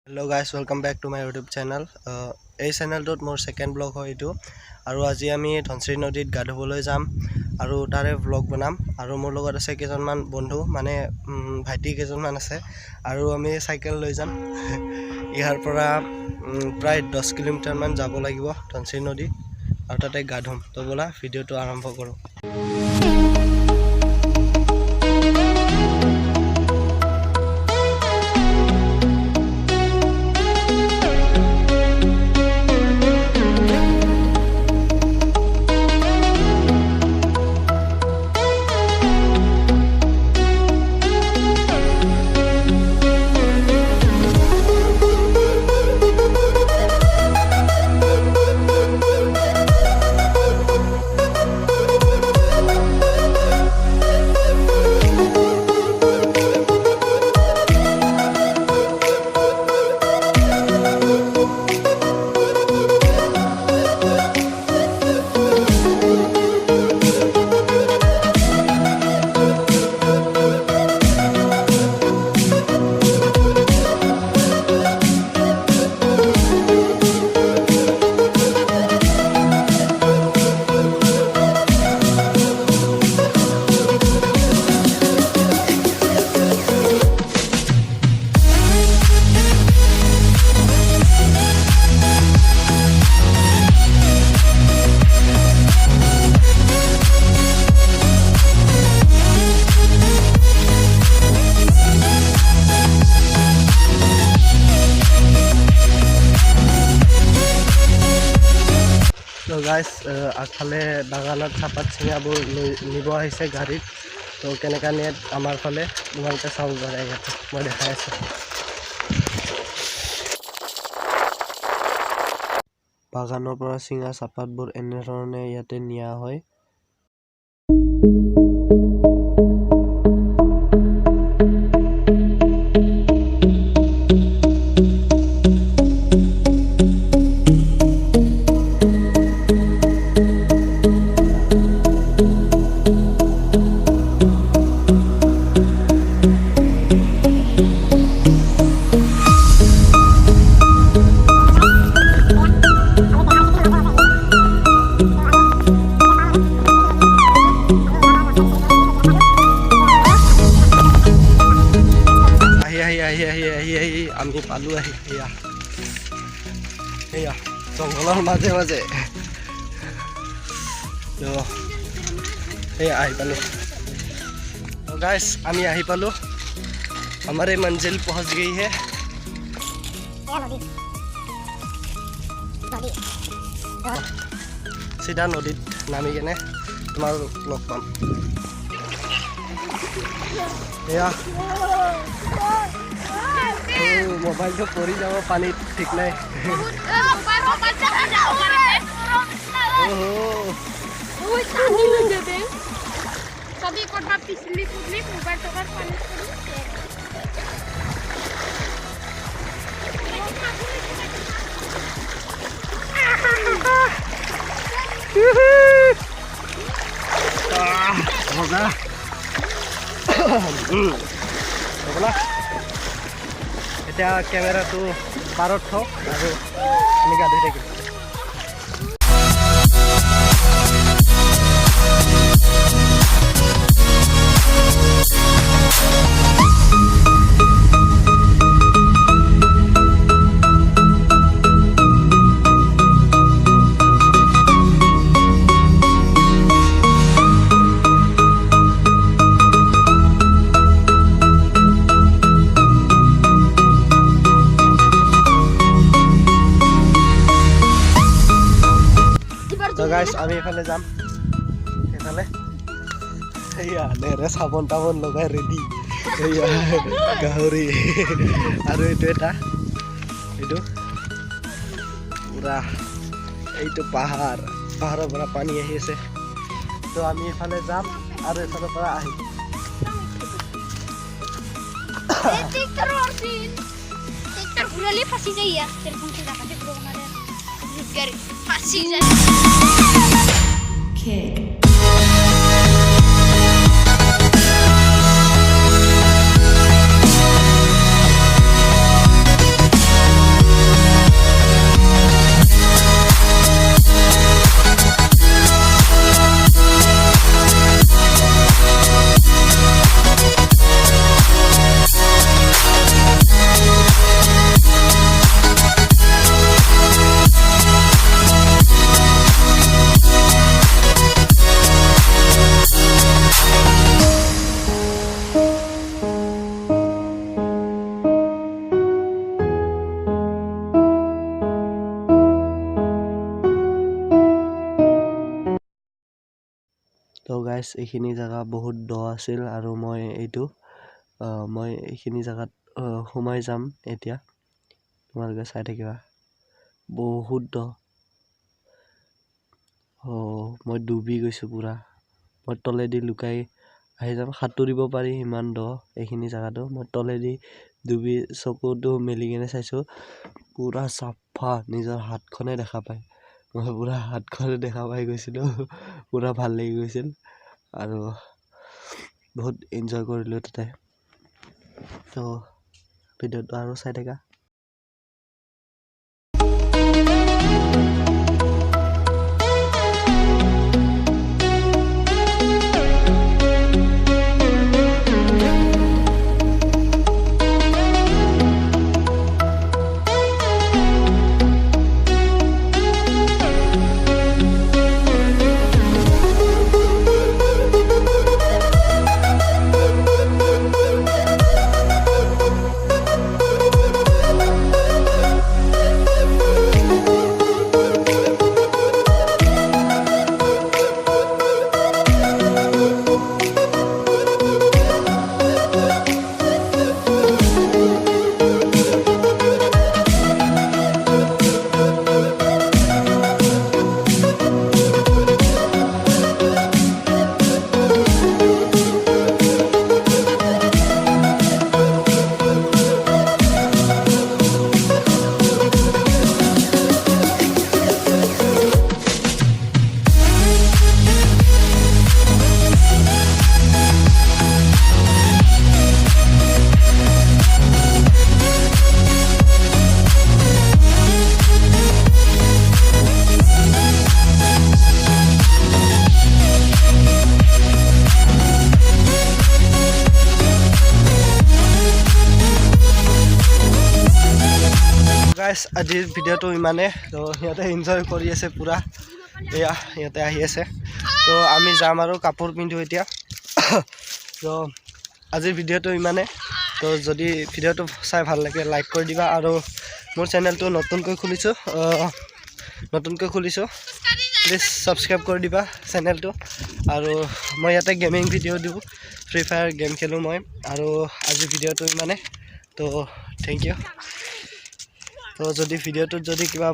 Hello guys, welcome back to my YouTube channel. এই চেনেলটোত মোৰ second blog হয় এইটো আৰু আজি আমি ধনশ্ৰী নদীত গা ধুবলৈ যাম আৰু তাৰে ব্লগ বনাম আৰু মোৰ লগত আছে কেইজনমান বন্ধু মানে ভাইটি কেইজনমান আছে আৰু আমি সাইকেল লৈ যাম ইয়াৰ পৰা প্ৰায় 10 কিলোমিটাৰ মান যাব লাগিব ধনশ্ৰী নদী আৰু তাতে গা ধুম তো বলা ভিডিওটো আৰম্ভ কৰো So guys, আগফালে বাগানত চাপাত চিঙাবোৰ নিব আহিছে গাড়ীত তো কেনেকা নেট আমাৰ ফালে তোমালোকে চাব পাৰে ইয়াতে মই দেখাই আছো বাগানৰ পৰা চিঙা চাপাতবোৰ এনেধৰণে ইয়াতে নিয়া হয় আমি পালো আহি এয়া জঙ্গলৰ মাজে মাজে আহি পালো तो गाइस আমি আহি পালো हमारे मंजिल पहुंच गई है सीधा नदीत नामी केने तुम्हार लग पाम एया मोबाइल तो पड़ी जाओ पानी ठीक नहीं कभी कोठा पिछली पुतली मोबाइल तो कर पानी मजा बोला এতিয়া ক্যামেৰাটো পাৰত থওঁ আৰু আমি গা ধুই থাকিম तो गाइस আমি এফালে যাম এফালে এইয়া নেৰে সাবন টাবন লগাই ৰেডি এইয়া গাহৰি আৰু এটা পুৰা এইটো পাহাৰৰ পৰা পানী আহি আছে তো আমি এফালে যাম আৰু এফালৰ পৰা আহিম ट्रैक्टर घुरली फंसी जाइए टेलीफोन से जाकर देखो हमारे घर फंसी जाए किक গাইছ এইখিনি জেগা বহুত দ আছিল আৰু মই এইখিনি জেগাত সোমাই যাম এতিয়া তোমালোকে চাই থাকিবা বহুত দ মই ডুবি গৈছোঁ পুৰা মই তলেদি লুকাই আহি যাম সাঁতুৰিব পাৰি ইমান দ এইখিনি জেগাটো মই তলেদি ডুবি চকুটো মেলি কিনে চাইছোঁ পুৰা চাফা নিজৰ হাতখনে দেখা পায় মই পুৰা হাতখনে দেখা পাই গৈছিলোঁ পুৰা ভাল লাগি গৈছিল আৰু বহুত এনজয় কৰিলোঁ তাতে তো ভিডিঅ'টো আৰু চাই থাকা গাইছ আজিৰ ভিডিঅ'টো ইমানে তো সিহঁতে এনজয় কৰি আছে পুৰা এয়া সিহঁতে আহি আছে তো আমি যাম আৰু কাপোৰ পিন্ধো এতিয়া তো আজিৰ ভিডিঅ'টো ইমানে তো যদি ভিডিঅ'টো চাই ভাল লাগে লাইক কৰি দিবা আৰু মোৰ চেনেলটো নতুনকৈ খুলিছোঁ প্লিজ ছাবস্ক্ৰাইব কৰি দিবা চেনেলটো আৰু মই ইয়াতে গেমিং ভিডিঅ' দিওঁ ফ্ৰী ফায়াৰ গেম খেলোঁ মই আৰু আজিৰ ভিডিঅ'টো ইমানে তো থেংক ইউ তো যদি ভিডিঅ'টোত যদি কিবা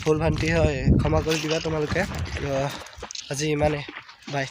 ভুল ভ্ৰান্তি হয় ক্ষমা কৰি দিবা তোমালোকে আজি ইমানে বাই